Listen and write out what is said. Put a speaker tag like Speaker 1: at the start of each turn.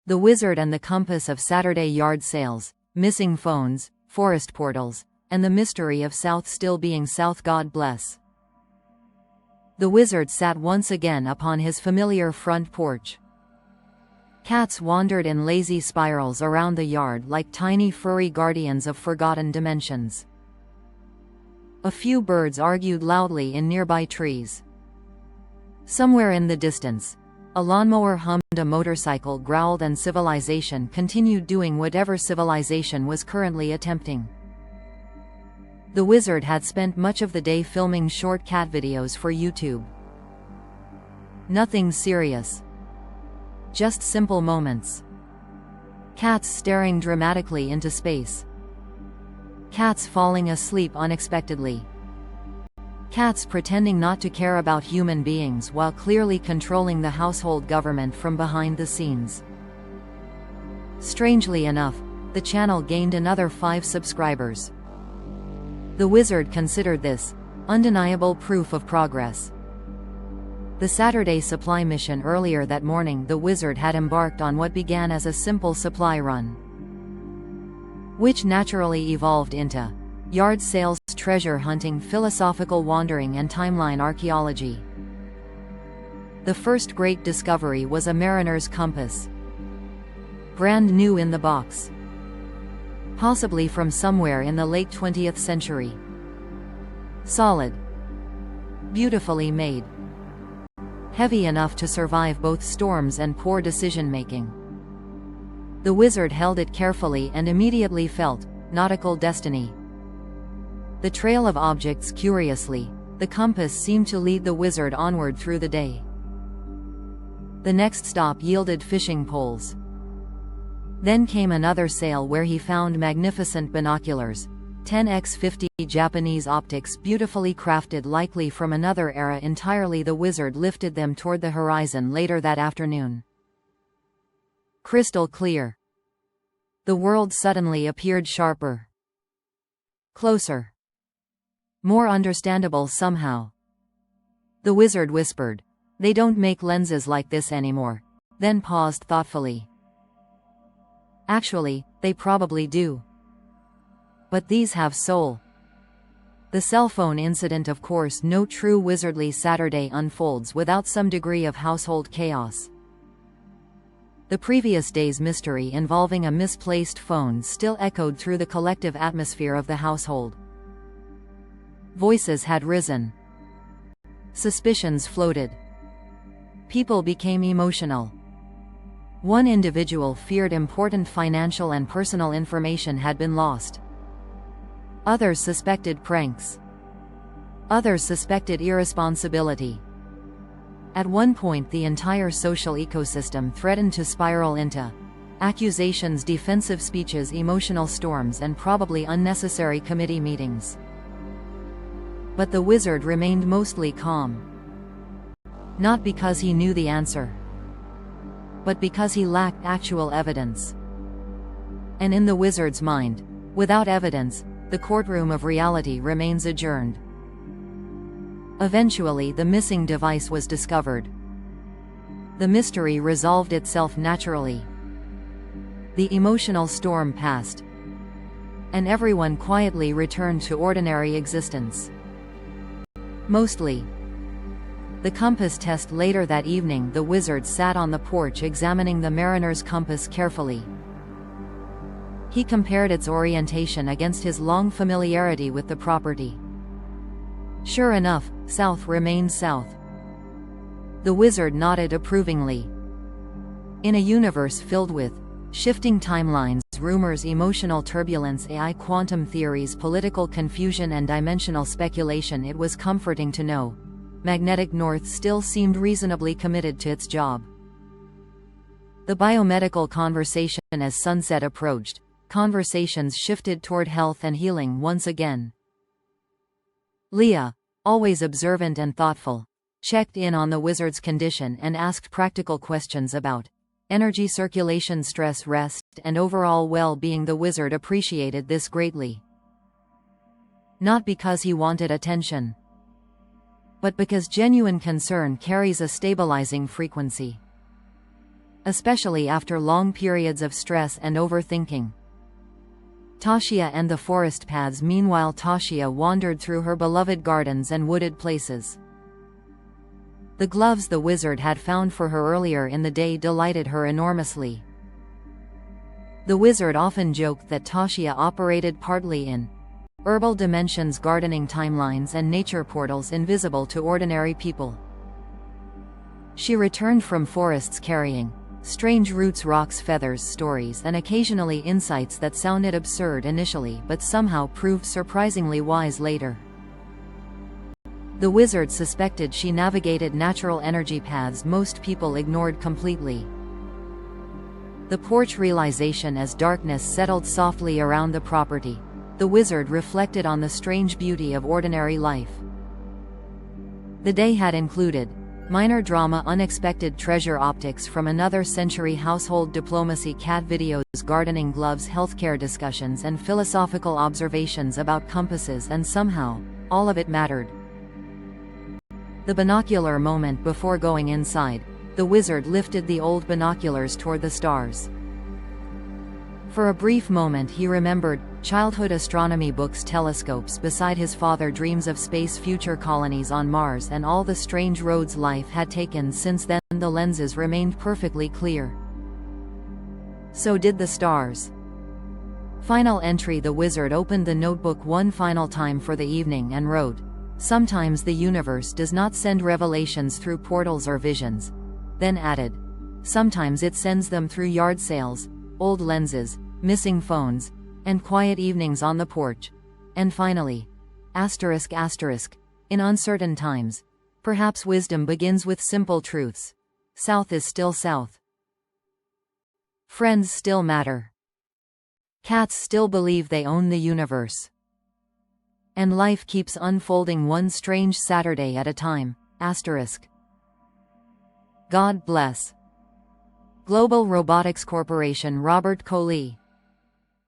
Speaker 1: The Wizard and the Compass of Saturday yard sales, missing phones, forest portals, and the mystery of South still being South. God bless. The Wizard sat once again upon his familiar front porch. Cats wandered in lazy spirals around the yard like tiny furry guardians of forgotten dimensions. A few birds argued loudly in nearby trees. Somewhere in the distance, a lawnmower hummed, a motorcycle growled, and civilization continued doing whatever civilization was currently attempting. The Wizard had spent much of the day filming short cat videos for YouTube. Nothing serious. Just simple moments. Cats staring dramatically into space. Cats falling asleep unexpectedly. Cats pretending not to care about human beings while clearly controlling the household government from behind the scenes. Strangely enough, the channel gained another 5 subscribers. The Wizard considered this undeniable proof of progress. The Saturday supply mission. Earlier that morning, the Wizard had embarked on what began as a simple supply run, which naturally evolved into yard sales, treasure hunting, philosophical wandering, and timeline archaeology. The first great discovery was a mariner's compass. Brand new in the box. Possibly from somewhere in the late 20th century. Solid. Beautifully made. Heavy enough to survive both storms and poor decision-making. The Wizard held it carefully and immediately felt nautical destiny. The trail of objects. Curiously, the compass seemed to lead the Wizard onward through the day. The next stop yielded fishing poles. Then came another sale where he found magnificent binoculars, 10x50 Japanese optics, beautifully crafted, likely from another era entirely. The Wizard lifted them toward the horizon later that afternoon. Crystal clear. The world suddenly appeared sharper. Closer. More understandable somehow. The Wizard whispered, "They don't make lenses like this anymore," then paused thoughtfully. Actually, they probably do. But these have soul. The cell phone incident. Of course, no true wizardly Saturday unfolds without some degree of household chaos. The previous day's mystery involving a misplaced phone still echoed through the collective atmosphere of the household. Voices had risen. Suspicions floated. People became emotional. One individual feared important financial and personal information had been lost. Others suspected pranks. Others suspected irresponsibility. At one point, the entire social ecosystem threatened to spiral into accusations, defensive speeches, emotional storms, and probably unnecessary committee meetings. But the Wizard remained mostly calm. Not because he knew the answer, but because he lacked actual evidence. And in the Wizard's mind, without evidence, the courtroom of reality remains adjourned. Eventually, the missing device was discovered. The mystery resolved itself naturally. The emotional storm passed, and everyone quietly returned to ordinary existence. Mostly. The compass test. Later that evening, the Wizard sat on the porch examining the mariner's compass carefully. He compared its orientation against his long familiarity with the property. Sure enough, south remained south. The Wizard nodded approvingly. In a universe filled with shifting timelines, rumors, emotional turbulence, AI, quantum theories, political confusion, and dimensional speculation, it was comforting to know Magnetic North still seemed reasonably committed to its job. The biomedical conversation. As sunset approached, conversations shifted toward health and healing once again. Leah, always observant and thoughtful, checked in on the Wizard's condition and asked practical questions about energy circulation, stress, rest, and overall well-being. The Wizard appreciated this greatly. Not because he wanted attention, but because genuine concern carries a stabilizing frequency. especially after long periods of stress and overthinking. Tasha and the forest paths. Meanwhile, Tasha wandered through her beloved gardens and wooded places. The gloves the wizard had found for her earlier in the day delighted her enormously. The wizard often joked that Tasha operated partly in herbal dimensions, gardening timelines, and nature portals invisible to ordinary people. She returned from forests carrying strange roots, rocks, feathers, stories, and occasionally insights that sounded absurd initially but somehow proved surprisingly wise later. The wizard suspected she navigated natural energy paths most people ignored completely. The porch realization. As darkness settled softly around the property, the wizard reflected on the strange beauty of ordinary life. The day had included minor drama, unexpected treasure, optics from another century, household diplomacy, cat videos, gardening gloves, healthcare discussions, and philosophical observations about compasses, and somehow, all of it mattered. The binocular moment. Before going inside, the wizard lifted the old binoculars toward the stars. For a brief moment he remembered childhood astronomy books, telescopes beside his father, dreams of space, future colonies on Mars, and all the strange roads life had taken since then. The lenses remained perfectly clear. So did the stars. Final entry. The wizard opened the notebook one final time for the evening and wrote, "Sometimes the universe does not send revelations through portals or visions." Then added, "Sometimes it sends them through yard sales, old lenses, missing phones, and quiet evenings on the porch." And finally, in uncertain times, perhaps wisdom begins with simple truths. South is still south. Friends still matter. Cats still believe they own the universe. And life keeps unfolding one strange Saturday at a time. God bless. Global Robotics Corporation. Robert Colee.